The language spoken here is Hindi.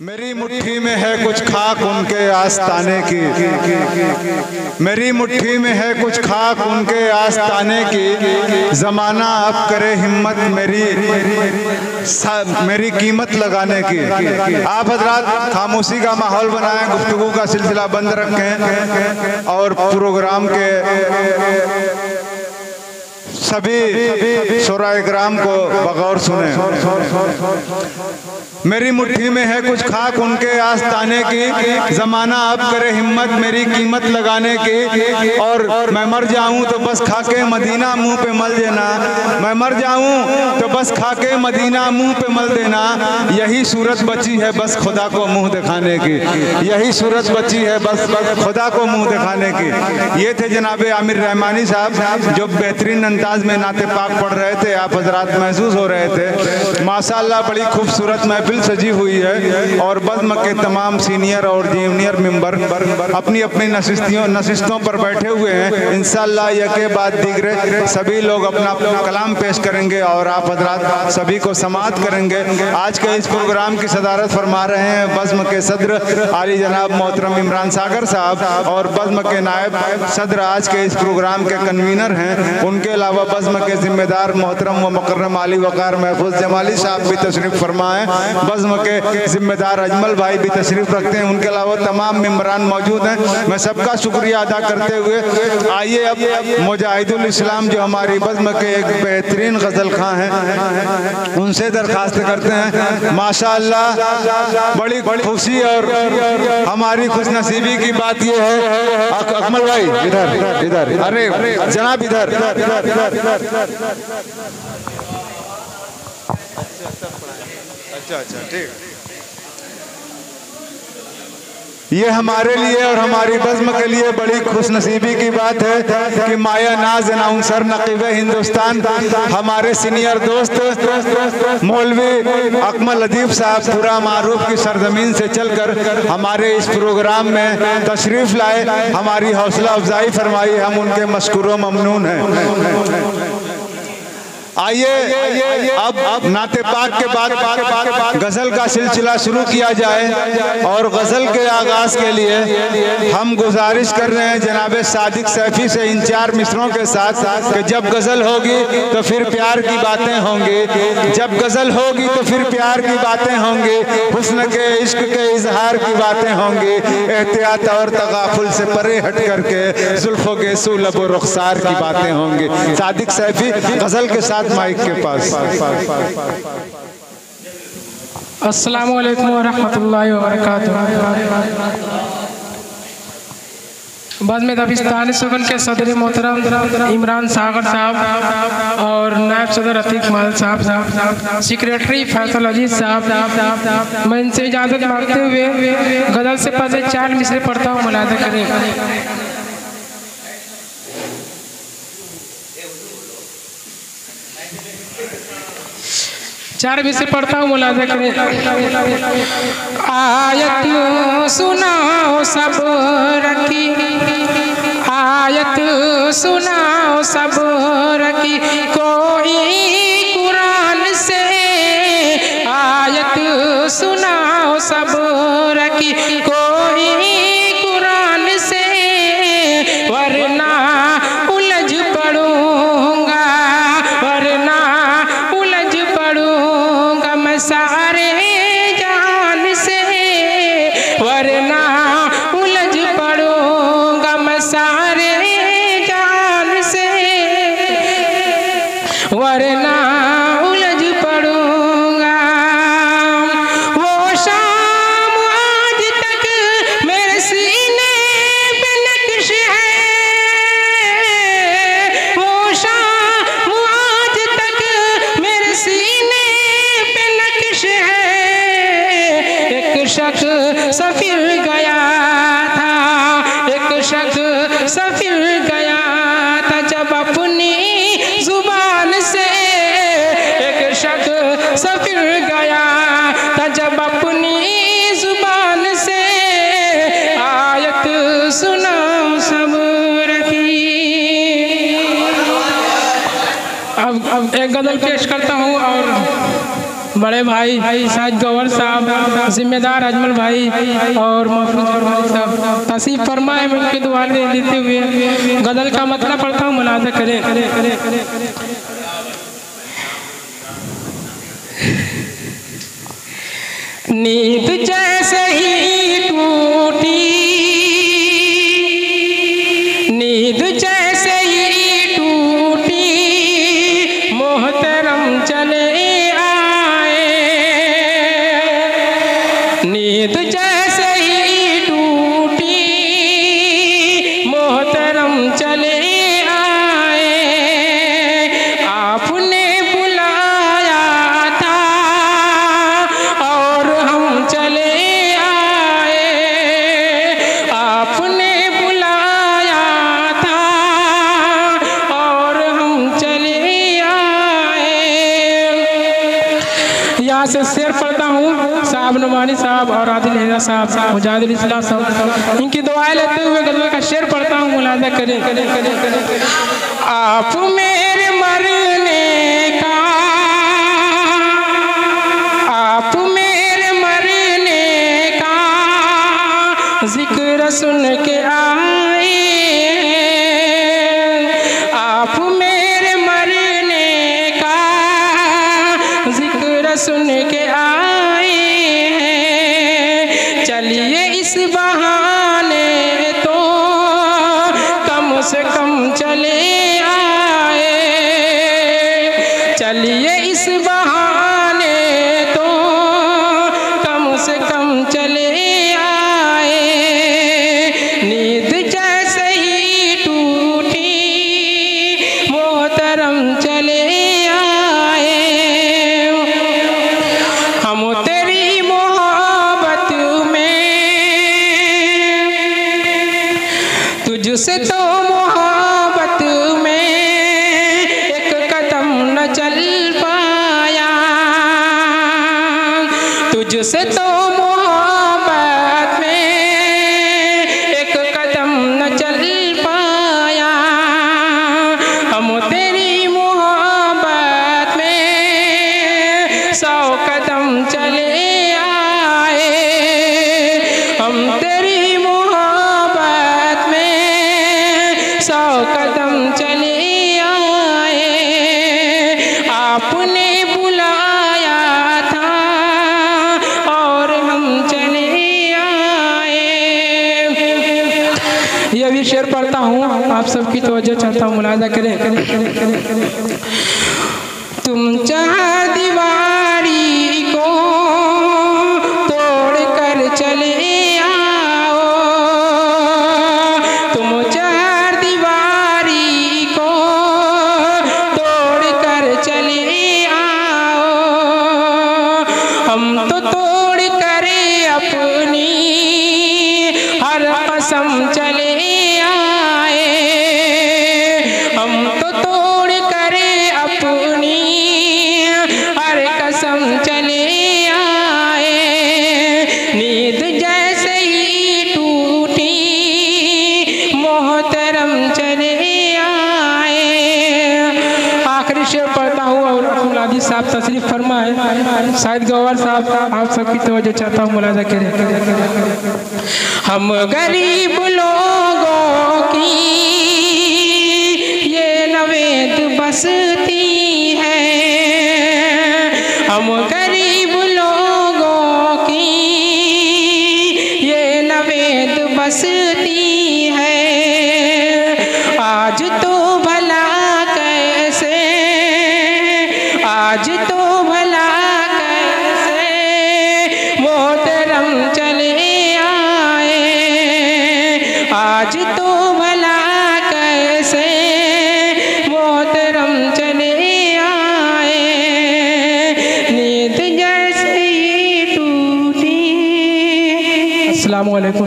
मेरी मुट्ठी में है कुछ खाक उनके आस्ताने की, मेरी मुट्ठी में है कुछ खाक उनके आस्ताने की। ज़माना अब करे हिम्मत मेरी कीमत लगाने की। आप हजरात खामोशी का माहौल बनाएं, गुफ्तगू का सिलसिला बंद रखें और प्रोग्राम के सभी शोराए किराम को बगौर सुने। मेरी मुट्ठी में है कुछ खाक उनके आस्ताने की, ज़माना अब करे हिम्मत मेरी कीमत लगाने की। और मैं मर जाऊं तो बस खाके मदीना मुंह पे मल देना, मैं मर जाऊं तो बस खाके मदीना मुंह पे मल देना। यही सूरत बची है बस खुदा को मुंह दिखाने की, यही सूरत बची है बस खुदा को मुंह दिखाने की। ये थे जनाब आमिर रहमानी साहब जो बेहतरीन अंदाज में नाते पाक पढ़ रहे थे। आप हजरात महसूस हो रहे थे माशाअल्लाह बड़ी खूबसूरत महफिल सजी हुई है और बज़्म के तमाम सीनियर और जूनियर मेंबर अपनी अपनी नशिस्तों पर बैठे हुए हैं। इंशाअल्लाह यके बाद दीगरे सभी लोग अपना अपना कलाम पेश करेंगे और आप हजरात सभी को समाअत करेंगे। आज के इस प्रोग्राम की सदारत फरमा रहे हैं बज़्म के सदर आली जनाब मोहतरम इमरान सागर साहब और बज़्म के नायब सदर आज के इस प्रोग्राम के कन्वीनर हैं। उनके अलावा बज़्म के जिम्मेदार मोहतरम व मुकर्रम आली वकार महफूज जमाली साहब भी तशरीफ़ फरमाएँ। बज़्म के जिम्मेदार अजमल भाई भी तशरीफ़ रखते हैं। उनके अलावा तमाम मेम्बरान मौजूद हैं। मैं सबका शुक्रिया अदा करते हुए आइए अब मुजाहिदुल इस्लाम जो हमारी बज़्म के एक बेहतरीन गज़ल खां हैं उनसे दरख्वास्त करते हैं। माशाअल्लाह बड़ी खुशी और हमारी खुशनसीबी की बात यह है। अकमल भाई इधर इधर, अरे जनाब इधर। अच्छा ठीक। ये हमारे लिए और हमारी बज़्म के लिए बड़ी खुशनसीबी की बात है कि माया नाज अनाउंसर नकीब हिंदुस्तान हमारे सीनियर दोस्त मौलवी अकमल अदीब साहब पूरा मारूफ की सरजमीन से चलकर हमारे इस प्रोग्राम में तशरीफ़ लाए, हमारी हौसला अफजाई फरमाई। हम उनके मशकूर ममनून हैं। आइए अब नाते पाक के बाद गज़ल का सिलसिला शुरू किया जाए और गज़ल के आगाज़ के लिए हम गुजारिश कर रहे हैं जनाब सादिक सैफी से इन चार मिसरों के साथ कि जब गज़ल होगी तो फिर प्यार की बातें होंगी, जब गज़ल होगी तो फिर प्यार की बातें होंगी, हुस्न के इश्क के इजहार की बातें होंगी, एहतियात और तगाफुल से परे हट करके जुल्फ़ों के सुलब और रुखसार की बातें होंगी। सादिक सैफी गज़ल के साथ माइक के पास। अस्सलामु अलैकुम व रहमतुल्लाहि व बरकातुहू। बज़्म दबिस्तान सुगन के सदर मोहतरम इमरान सागर साहब और नायब सदर अतीक माल साहब, सेक्रेटरी फैसल अजीज साहब, मैं इनसे इजाज़त मांगते हुए गज़ल से पहले चार मिसरे पढ़ता हूँ, मुलाज़ा करें। चार भी से पढ़ता हूँ, मुलाज़ा करें। आयत सुनाओ सब रखी, आयत सुनाओ सब रखी कोई कुरान से, आयत सुनाओ सब रखी कोई कुरान से, वरना उलझ पड़ूंगा, वरना उलझ पड़ूंगा मैं सारे जान से, वरना उलझ पड़ूंगा मैं सारे जान से, वरना उलझ पड़ूंगा। वो शाम आज तक मेरे सीने पे नक्श है, वो शाम आज तक मेरे सीने पे नक्श है। एक शख्स सफिर गया था, एक शख्स सफिर गया था जब अपनी जुबान से, एक शख्स सफिर गया था जब अपनी जुबान से, आयत सुनाओ सब रखी। अब एक गज़ल पेश करता हूँ और बड़े भाई साहिद गौहर साहब, जिम्मेदार अजमल भाई और महफूज भाई साहब तसीफ फरमाए। मैं उनकी दुआ लेते हुए गजल का मतलब पढ़ता हूँ, मुलाजा करें। नींद जैसे ही टूटी, नींद जैसे ही टूटी, मोहतरम चले आए। नींद जैसे ही टूटी, मोहतरम चले आए। आपने बुलाया था और हम चले आए। आपने बुलाया था और हम चले आए। यहाँ से शेर पढ़ता हूँ। साहब नुमानी साहब और आदिल हेरा साहब, मुजाहिदुल इस्लाम साहब, इनकी दुआएं लेते हुए गजल का शेर पढ़ता हूँ, मुलाजा करें। आप मेरे मरने का, आप मेरे मरने का जिक्र सुन के आए। आप मेरे मरने का जिक्र सुन के आए हैं। चलिए इस बहाने तो कम से कम चले आए। चलिए इस बहाने तो कम से कम चले आए। नींद जैसे ही टूटी, मोहतरम चले आए। हम तेरी मोहब्बत में, तुझसे तो मोहब्बत में एक कदम न चल पाया। तुझसे तो मोहब्बत में एक कदम न चल पाया। हम तेरी मोहब्बत में 100 कदम चले आए। हम तेरी मोहब्बत में 100 कदम चले आए। आपने बुलाया था और हम चले आए। यह भी शेर पढ़ता हूँ, आप सबकी तवज्जो चाहता हूँ, मुलाजा करें। तुम चाह दीवारी को तोड़ कर चले आओ। तुम चाह दीवारी को तोड़ कर चले आओ। हम तो तोड़ कर अपनी हर कसम चले आए। हम तो तोड़ कर अपनी हर कसम चले आए। नींद जैसे ही टूटी, मोहतरम चले आए। आखिरी शेर पढ़ता हूँ और मुलादी साहब तशरीफ फरमाए। साहिद गौहर साहब, आप सबकी तवज्जो चाहता हूँ, मुलाजा करें। हम गरीब लोगों की ये नवेद बसती है। हम गरीब लोगों की ये नवेद बसती है। आज तो भला कैसे, आज तो भला कैसे मोहतरम चले आए। आज तो भला कैसे मोहतरम चले आए। नींद जैसे ही टूटी। अस्सलामु अलैकुम।